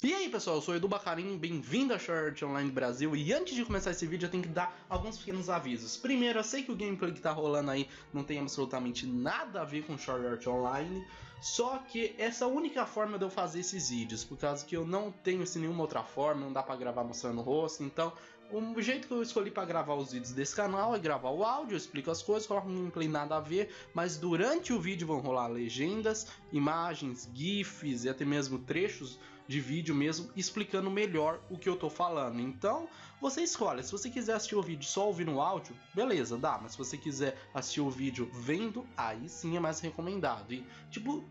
E aí pessoal, eu sou o Edu Bacarin, bem-vindo a Sword Art Online Brasil. E antes de começar esse vídeo eu tenho que dar alguns pequenos avisos. Primeiro, eu sei que o gameplay que tá rolando aí não tem absolutamente nada a ver com Sword Art Online, só que essa é a única forma de eu fazer esses vídeos, por causa que eu não tenho assim, nenhuma outra forma, não dá pra gravar mostrando o rosto. Então o jeito que eu escolhi para gravar os vídeos desse canal é gravar o áudio, eu explico as coisas, coloco um gameplay nada a ver, mas durante o vídeo vão rolar legendas, imagens, gifs e até mesmo trechos de vídeo mesmo explicando melhor o que eu tô falando. Então você escolhe, se você quiser assistir o vídeo só ouvindo o áudio, beleza, dá, mas se você quiser assistir o vídeo vendo, aí sim é mais recomendado. E tipo,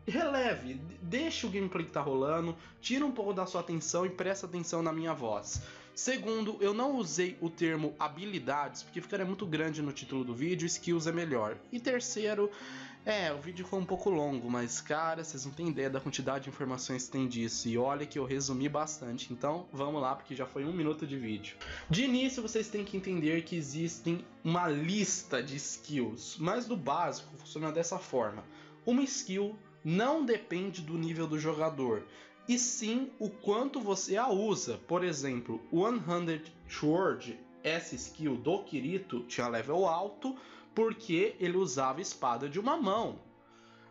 releve, deixa o gameplay que tá rolando, tira um pouco da sua atenção e presta atenção na minha voz. Segundo, eu não usei o termo habilidades, porque ficaria muito grande no título do vídeo, skills é melhor. E terceiro, o vídeo foi um pouco longo, mas cara, vocês não têm ideia da quantidade de informações que tem disso. E olha que eu resumi bastante, então vamos lá, porque já foi 1 minuto de vídeo. De início, vocês têm que entender que existem uma lista de skills, mas do básico funciona dessa forma. Uma skill não depende do nível do jogador, e sim o quanto você a usa. Por exemplo, o One-Handed Sword, essa skill do Kirito, tinha level alto porque ele usava espada de uma mão.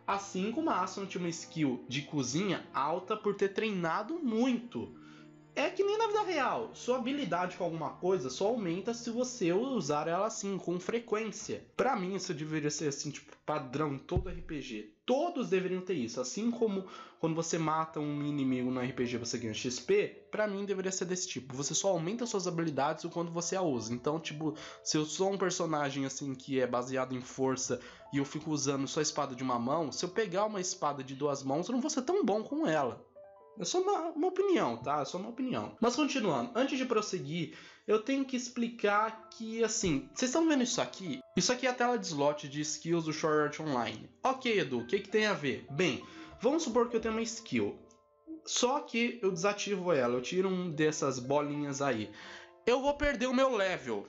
Assim como a Asuna tinha uma skill de cozinha alta por ter treinado muito. É que nem na vida real, sua habilidade com alguma coisa só aumenta se você usar ela assim, com frequência. Pra mim isso deveria ser assim, tipo, padrão em todo RPG. Todos deveriam ter isso, assim como quando você mata um inimigo no RPG você ganha XP, pra mim deveria ser desse tipo. Você só aumenta suas habilidades quando você a usa. Então, tipo, se eu sou um personagem assim que é baseado em força e eu fico usando só a espada de uma mão, se eu pegar uma espada de 2 mãos eu não vou ser tão bom com ela. É só uma opinião, tá? É só uma opinião. Mas continuando, antes de prosseguir, eu tenho que explicar que, assim, vocês estão vendo isso aqui? Isso aqui é a tela de slot de skills do Sword Art Online. Ok, Edu, o que tem a ver? Bem, vamos supor que eu tenho uma skill, só que eu desativo ela, eu tiro um dessas bolinhas aí. Eu vou perder o meu level.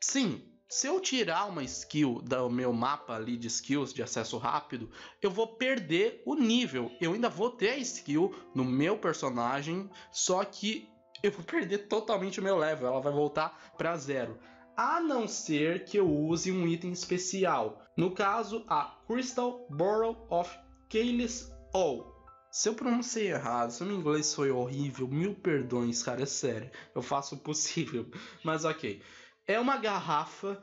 Sim. Se eu tirar uma skill do meu mapa ali de skills de acesso rápido, eu vou perder o nível. Eu ainda vou ter a skill no meu personagem, só que eu vou perder totalmente o meu level. Ela vai voltar para 0. A não ser que eu use um item especial. No caso, a Crystal Bottle of Kalis All. Se eu pronunciei errado, se o meu inglês foi horrível, 1000 perdões, cara, é sério. Eu faço o possível, mas ok. É uma garrafa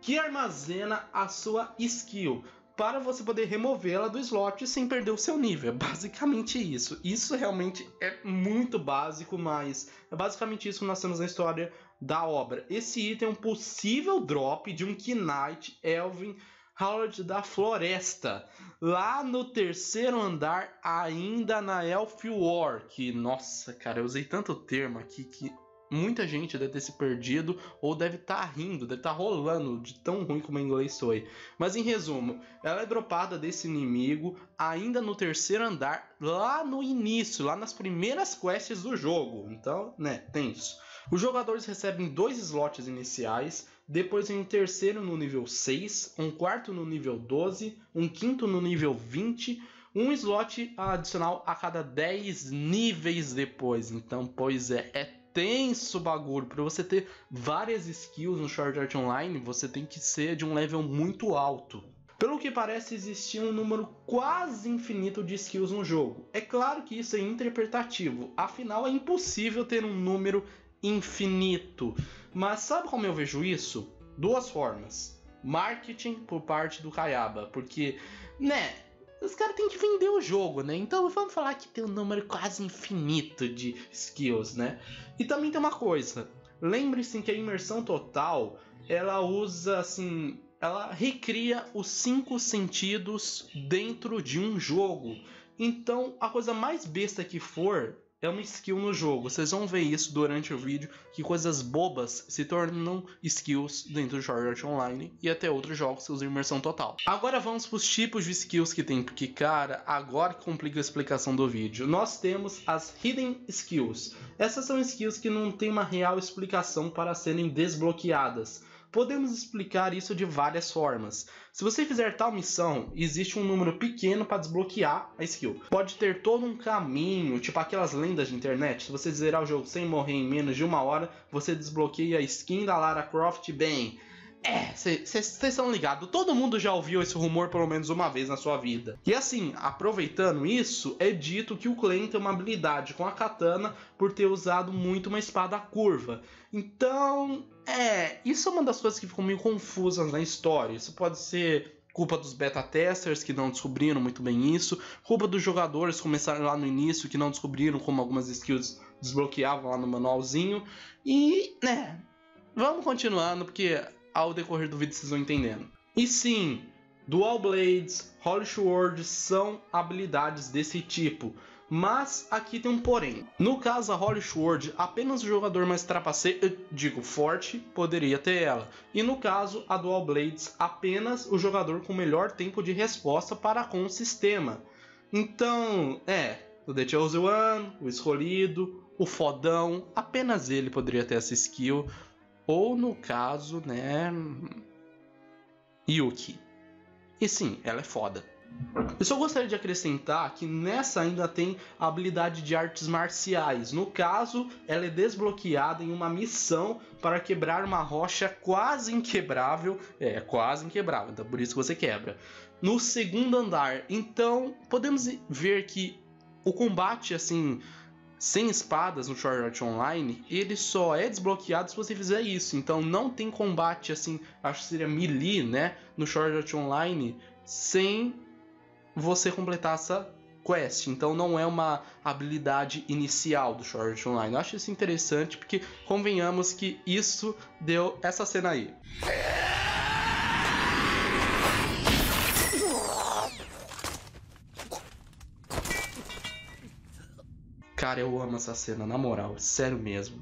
que armazena a sua skill para você poder removê-la do slot sem perder o seu nível. É basicamente isso. Isso realmente é muito básico, mas é basicamente isso que nós temos na história da obra. Esse item é um possível drop de um Knight Elven Howard da Floresta, lá no 3º andar, ainda na Elf War. Que, nossa, cara, eu usei tanto termo aqui que muita gente deve ter se perdido ou deve estar rindo, deve estar rolando de tão ruim como o inglês foi. Mas em resumo, ela é dropada desse inimigo ainda no 3º andar, lá no início, lá nas primeiras quests do jogo. Então, né, tem isso. Os jogadores recebem 2 slots iniciais, depois um terceiro no nível 6, um quarto no nível 12, um quinto no nível 20, um slot adicional a cada 10 níveis depois. Então, pois é tenso o bagulho. Para você ter várias skills no Sword Art Online, você tem que ser de um level muito alto. Pelo que parece, existia um número quase infinito de skills no jogo. É claro que isso é interpretativo, afinal é impossível ter um número infinito. Mas sabe como eu vejo isso? 2 formas. Marketing por parte do Kayaba, porque, né, os caras têm que vender o jogo, né? Então vamos falar que tem um número quase infinito de skills, né? E também tem uma coisa. Lembre-se que a imersão total, ela usa, assim, ela recria os 5 sentidos dentro de um jogo. Então a coisa mais besta que for é uma skill no jogo. Vocês vão ver isso durante o vídeo, que coisas bobas se tornam skills dentro do Sword Art Online e até outros jogos que usam imersão total. Agora vamos para os tipos de skills que tem, porque cara, agora complica a explicação do vídeo. Nós temos as Hidden Skills. Essas são skills que não tem uma real explicação para serem desbloqueadas. podemos explicar isso de várias formas. Se você fizer tal missão, existe um número pequeno para desbloquear a skill. Pode ter todo um caminho, tipo aquelas lendas de internet. Se você zerar o jogo sem morrer em menos de 1 hora, você desbloqueia a skin da Lara Croft bem. Vocês estão ligados, todo mundo já ouviu esse rumor pelo menos uma vez na sua vida. E assim, aproveitando isso, é dito que o Clank tem uma habilidade com a katana por ter usado muito uma espada curva. Então, isso é uma das coisas que ficam meio confusas na história. Isso pode ser culpa dos beta testers que não descobriram muito bem isso, culpa dos jogadores que começaram lá no início que não descobriram como algumas skills desbloqueavam lá no manualzinho. E, vamos continuando porque ao decorrer do vídeo vocês vão entendendo. E sim, Dual Blades, Holy Sword são habilidades desse tipo. Mas aqui tem um porém. No caso, a Holy Sword, apenas o jogador mais trapaceiro, forte, poderia ter ela. E no caso, a Dual Blades, apenas o jogador com melhor tempo de resposta para com o sistema. Então, o The Chosen One, o escolhido, o fodão, apenas ele poderia ter essa skill. Ou no caso, Yuki. E sim, ela é foda. Eu só gostaria de acrescentar que nessa ainda tem a habilidade de artes marciais. No caso, ela é desbloqueada em uma missão para quebrar uma rocha quase inquebrável. Quase inquebrável, então por isso que você quebra. No segundo andar. Então, podemos ver que o combate, assim, sem espadas no Sword Art Online, ele só é desbloqueado se você fizer isso. Então não tem combate, assim, acho que seria melee, no Sword Art Online, sem você completar essa quest. Então não é uma habilidade inicial do Sword Art Online. Eu acho isso interessante porque convenhamos que isso deu essa cena aí. Cara, eu amo essa cena, na moral, sério mesmo.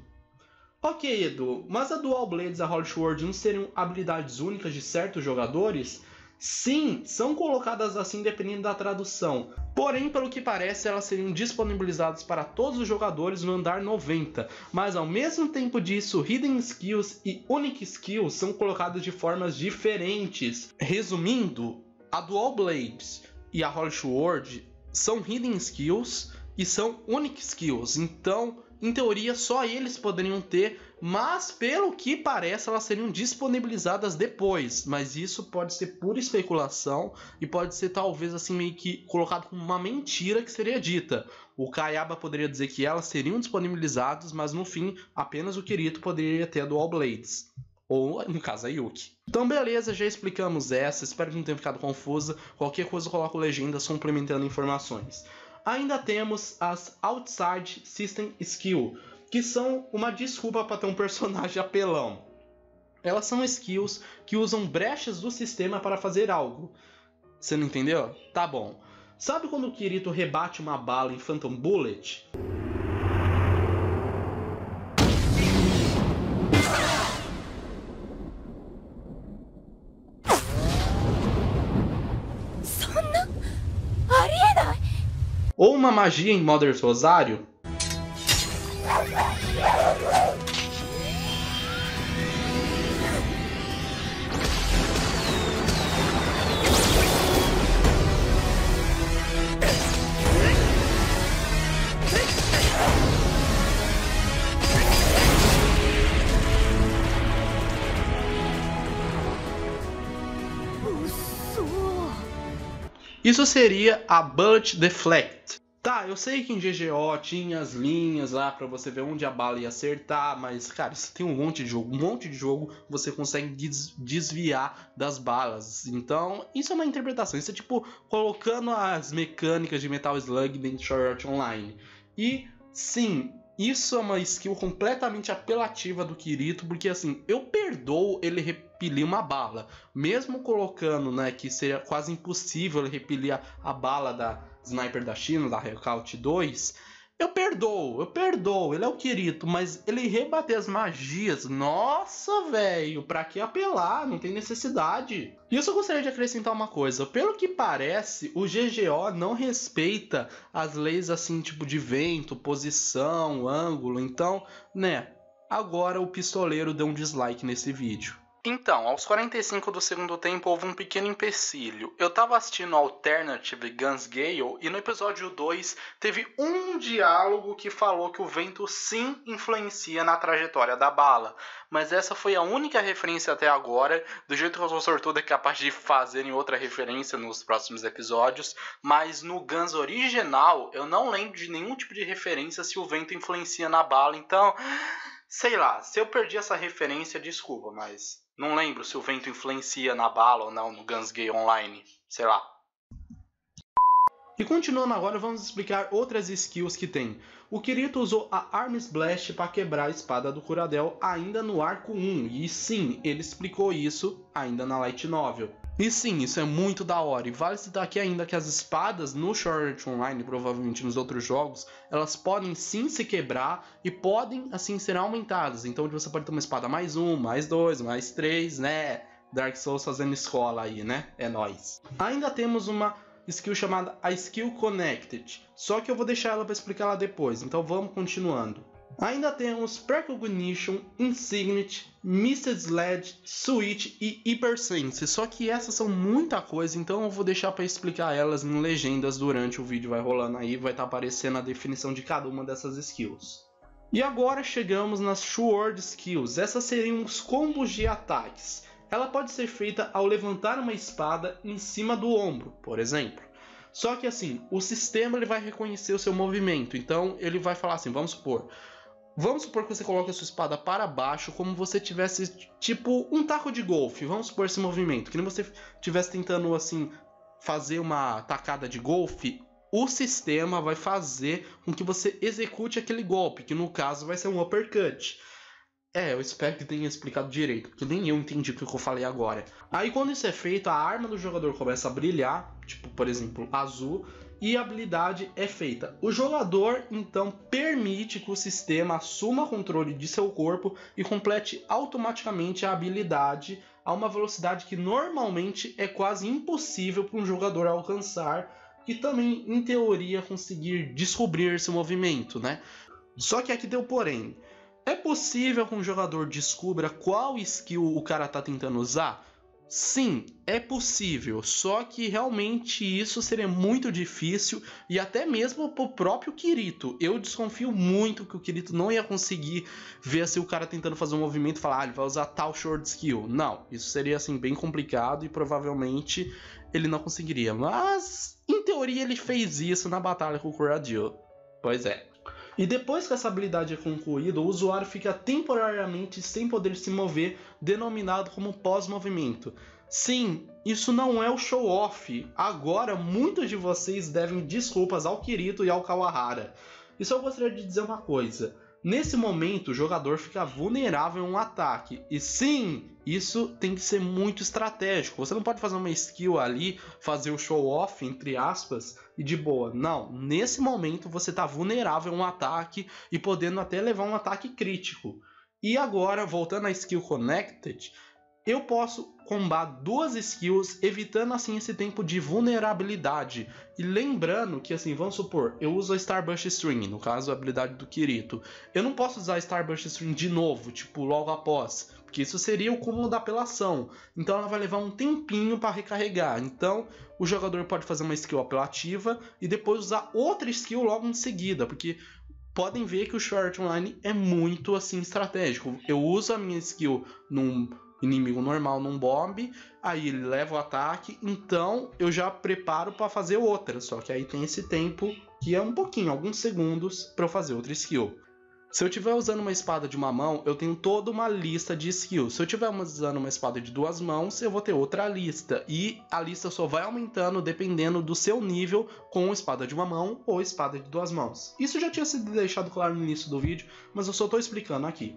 Ok, Edu, mas a Dual Blades e a Holy Sword não seriam habilidades únicas de certos jogadores? Sim, são colocadas assim dependendo da tradução. Porém, pelo que parece, elas seriam disponibilizadas para todos os jogadores no andar 90. Mas ao mesmo tempo disso, Hidden Skills e Unique Skills são colocados de formas diferentes. Resumindo, a Dual Blades e a Holy Sword são Hidden Skills e são Unique Skills, então, em teoria, só eles poderiam ter, mas pelo que parece, elas seriam disponibilizadas depois. Mas isso pode ser pura especulação e pode ser talvez assim meio que colocado como uma mentira que seria dita. O Kayaba poderia dizer que elas seriam disponibilizadas, mas no fim, apenas o Kirito poderia ter a Dual Blades. Ou, no caso, a Yuki. Então, beleza, já explicamos essa, espero que não tenha ficado confusa. Qualquer coisa eu coloco legendas complementando informações. Ainda temos as Outside System Skill, que são uma desculpa para ter um personagem apelão. Elas são skills que usam brechas do sistema para fazer algo. Você não entendeu? Tá bom. Sabe quando o Kirito rebate uma bala em Phantom Bullet? Ou uma magia em Mother's Rosário? Isso seria a Bullet Deflect. Tá, eu sei que em GGO tinha as linhas lá pra você ver onde a bala ia acertar, mas, cara, isso tem um monte de jogo você consegue desviar das balas. Então, isso é uma interpretação. Isso é tipo colocando as mecânicas de Metal Slug dentro de Sword Art Online. E, sim, isso é uma skill completamente apelativa do Kirito, porque, assim, eu perdoo ele repelir uma bala. Mesmo colocando, que seria quase impossível ele repelir a bala da Sniper da China, da Recount 2, eu perdoo, ele é o Kirito, mas ele rebater as magias, nossa, velho, pra que apelar? Não tem necessidade. E eu só gostaria de acrescentar uma coisa, pelo que parece, o GGO não respeita as leis assim, tipo de vento, posição, ângulo, então, agora o pistoleiro deu um dislike nesse vídeo. Então, aos 45 do segundo tempo houve um pequeno empecilho. Eu tava assistindo Alternative Guns Gale e no episódio 2 teve um diálogo que falou que o vento sim influencia na trajetória da bala. Mas essa foi a única referência até agora. Do jeito que eu sou sortudo é capaz de fazerem outra referência nos próximos episódios. Mas no Guns original eu não lembro de nenhum tipo de referência se o vento influencia na bala. Então, sei lá, se eu perdi essa referência, desculpa, mas não lembro se o vento influencia na bala ou não no Guns Gale Online, sei lá. E continuando agora, vamos explicar outras skills que tem. O Kirito usou a Arms Blast para quebrar a espada do Kuradel ainda no arco 1, e sim, ele explicou isso ainda na Light Novel. E sim, isso é muito da hora, e vale citar aqui ainda que as espadas no Sword Art Online, provavelmente nos outros jogos, elas podem sim se quebrar e podem assim ser aumentadas. Então você pode ter uma espada mais 1, mais 2, mais 3, né? Dark Souls fazendo escola aí, né? É nóis. Ainda temos uma skill chamada a Skill Connected, só que eu vou deixar ela para explicar lá depois, então vamos continuando. Ainda temos Precognition, Insignite, Missed Sled, Switch e Hypersense, só que essas são muita coisa, então eu vou deixar para explicar elas em legendas durante o vídeo, vai rolando aí, vai estar aparecendo a definição de cada uma dessas skills. E agora chegamos nas Sword Skills, essas seriam os combos de ataques. Ela pode ser feita ao levantar uma espada em cima do ombro, por exemplo. Só que assim, o sistema ele vai reconhecer o seu movimento, então ele vai falar assim, vamos supor que você coloque a sua espada para baixo como você tivesse tipo um taco de golfe, vamos supor esse movimento, que nem você estivesse tentando assim fazer uma tacada de golfe, o sistema vai fazer com que você execute aquele golpe, que no caso vai ser um uppercut. Eu espero que tenha explicado direito, porque nem eu entendi o que eu falei agora. Aí quando isso é feito, a arma do jogador começa a brilhar, tipo, por exemplo, azul, e a habilidade é feita. O jogador, então, permite que o sistema assuma controle de seu corpo e complete automaticamente a habilidade a uma velocidade que normalmente é quase impossível para um jogador alcançar e também, em teoria, conseguir descobrir esse movimento, né? Só que aqui tem o porém. É possível que um jogador descubra qual skill o cara tá tentando usar? Sim, é possível, só que realmente isso seria muito difícil e até mesmo pro próprio Kirito. Eu desconfio muito que o Kirito não ia conseguir ver se o cara tentando fazer um movimento e falar, ele vai usar tal short skill. Não, isso seria assim bem complicado e provavelmente ele não conseguiria. Mas, em teoria, ele fez isso na batalha com o Kuradil. Pois é. E depois que essa habilidade é concluída, o usuário fica temporariamente sem poder se mover, denominado como pós-movimento. Sim, isso não é o show-off. Agora, muitos de vocês devem desculpas ao Kirito e ao Kawahara. E só gostaria de dizer uma coisa. Nesse momento, o jogador fica vulnerável a um ataque. E sim, isso tem que ser muito estratégico. Você não pode fazer uma skill ali, fazer o show-off, entre aspas, e de boa. Não, nesse momento você está vulnerável a um ataque e podendo até levar um ataque crítico. E agora, voltando à skill Connected, eu posso combar duas skills, evitando assim esse tempo de vulnerabilidade. E lembrando que assim, vamos supor, eu uso a Starburst String, no caso a habilidade do Kirito. Eu não posso usar a Starburst String de novo, tipo logo após, porque isso seria o cúmulo da apelação. Então ela vai levar um tempinho para recarregar. Então o jogador pode fazer uma skill apelativa e depois usar outra skill logo em seguida, porque podem ver que o Sword Art Online é muito assim estratégico. Eu uso a minha skill num inimigo normal, num bomb, aí ele leva o ataque, então eu já preparo para fazer outra, só que aí tem esse tempo que é um pouquinho, alguns segundos para eu fazer outra skill. Se eu estiver usando uma espada de uma mão, eu tenho toda uma lista de skills. Se eu estiver usando uma espada de duas mãos, eu vou ter outra lista. E a lista só vai aumentando dependendo do seu nível com espada de uma mão ou espada de duas mãos. Isso já tinha sido deixado claro no início do vídeo, mas eu só estou explicando aqui.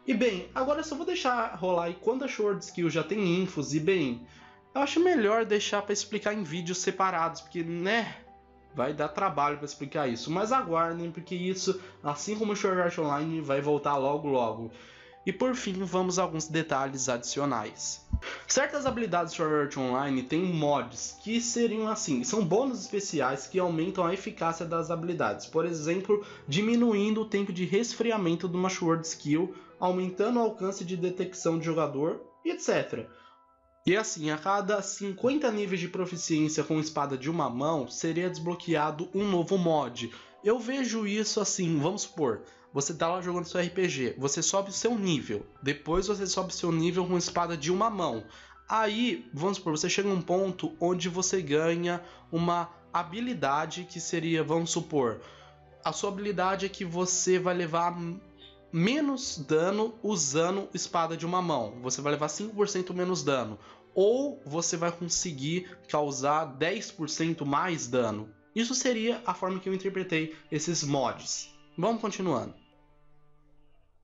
E bem, agora eu só vou deixar rolar aí quando a Sword Skill já tem infos. E bem, eu acho melhor deixar para explicar em vídeos separados, porque, né, vai dar trabalho para explicar isso. Mas aguardem, porque isso, assim como o Sword Art Online, vai voltar logo logo. E por fim, vamos a alguns detalhes adicionais. Certas habilidades de Sword Art Online têm mods que seriam assim, são bônus especiais que aumentam a eficácia das habilidades. Por exemplo, diminuindo o tempo de resfriamento de uma Sword Skill, aumentando o alcance de detecção de jogador e etc. E assim, a cada 50 níveis de proficiência com espada de uma mão, seria desbloqueado um novo mod. Eu vejo isso assim, vamos supor, você tá lá jogando seu RPG, você sobe o seu nível, depois você sobe o seu nível com espada de uma mão. Aí, vamos supor, você chega a um ponto onde você ganha uma habilidade que seria, vamos supor, a sua habilidade é que você vai levar menos dano usando espada de uma mão. Você vai levar 5% menos dano. Ou você vai conseguir causar 10% mais dano. Isso seria a forma que eu interpretei esses mods. Vamos continuando.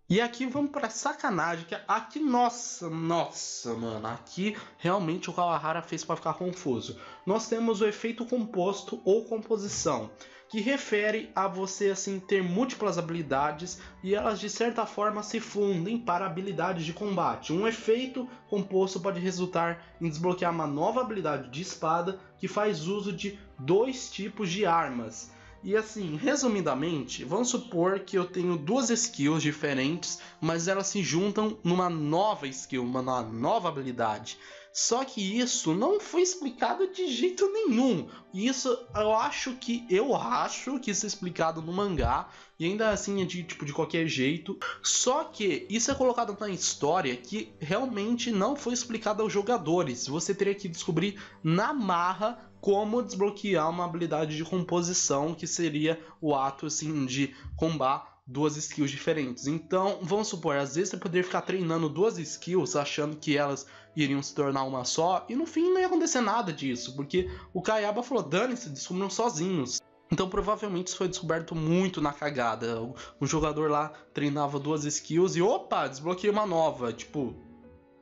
E aqui vamos pra sacanagem, que aqui, nossa, mano, aqui realmente o Kawahara fez para ficar confuso. Nós temos o efeito composto ou composição, que refere a você assim ter múltiplas habilidades e elas de certa forma se fundem para habilidades de combate. Um efeito composto pode resultar em desbloquear uma nova habilidade de espada que faz uso de 2 tipos de armas. E assim, resumidamente, vamos supor que eu tenho 2 skills diferentes, mas elas se juntam numa nova skill, uma nova habilidade. Só que isso não foi explicado de jeito nenhum. Isso eu acho que isso é explicado no mangá e ainda assim é de qualquer jeito. Só que isso é colocado na história que realmente não foi explicado aos jogadores. Você teria que descobrir na marra como desbloquear uma habilidade de composição, que seria o ato assim de combar 2 skills diferentes. Então, vamos supor, às vezes você poderia ficar treinando 2 skills achando que elas iriam se tornar uma só, e no fim não ia acontecer nada disso, porque o Kayaba falou, dane-se, descobriram sozinhos. Então provavelmente isso foi descoberto muito na cagada. O jogador lá treinava 2 skills e opa, desbloqueei uma nova. Tipo,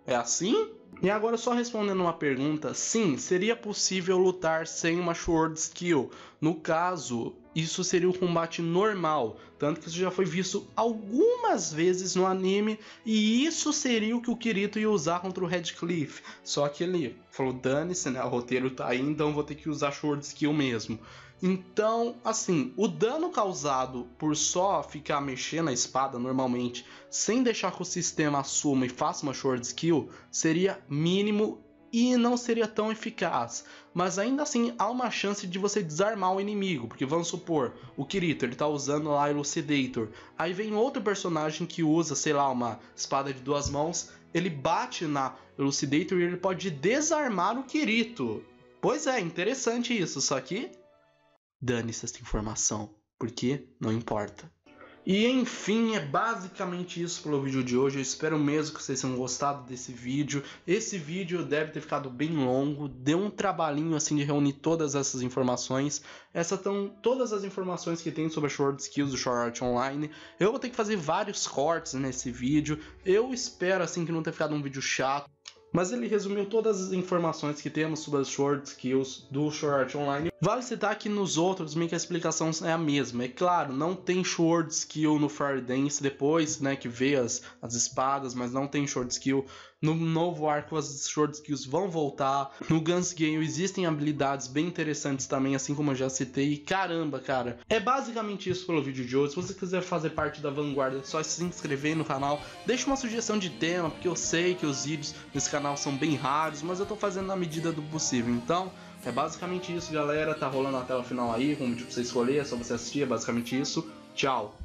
é assim? E agora só respondendo uma pergunta, sim, seria possível lutar sem uma Sword Skill. No caso, isso seria o combate normal, tanto que isso já foi visto algumas vezes no anime, e isso seria o que o Kirito ia usar contra o Radcliffe. Só que ele falou, dane-se, né, o roteiro tá aí, então vou ter que usar Sword Skill mesmo. Então, assim, o dano causado por só ficar mexendo a espada normalmente, sem deixar que o sistema assuma e faça uma short skill, seria mínimo e não seria tão eficaz. Mas ainda assim, há uma chance de você desarmar o inimigo, porque vamos supor, o Kirito, ele tá usando lá a Elucidator, aí vem outro personagem que usa, sei lá, uma espada de 2 mãos, ele bate na Elucidator e ele pode desarmar o Kirito. Pois é, interessante isso, só que dane-se essa informação, porque não importa. E enfim, é basicamente isso pelo vídeo de hoje. Eu espero mesmo que vocês tenham gostado desse vídeo. Esse vídeo deve ter ficado bem longo, deu um trabalhinho assim de reunir todas essas informações. Essas são todas as informações que tem sobre a Sword Skills do Sword Art Online. Eu vou ter que fazer vários cortes nesse vídeo. Eu espero assim que não tenha ficado um vídeo chato, mas ele resumiu todas as informações que temos sobre as Sword Skills do Sword Art Online. Vale citar que nos outros meio que a explicação é a mesma. É claro, não tem Sword Skill no Fire Dance depois, né, que vê as espadas, mas não tem Sword Skill. No novo arco as Sword Skills vão voltar. No Guns Game existem habilidades bem interessantes também, assim como eu já citei. E caramba, cara, é basicamente isso pelo vídeo de hoje. Se você quiser fazer parte da vanguarda, é só se inscrever no canal. Deixa uma sugestão de tema, porque eu sei que os vídeos nesse canal são bem raros, mas eu tô fazendo na medida do possível. Então, é basicamente isso, galera. Tá rolando a tela final aí, como tipo, você escolher, é só você assistir, é basicamente isso. Tchau!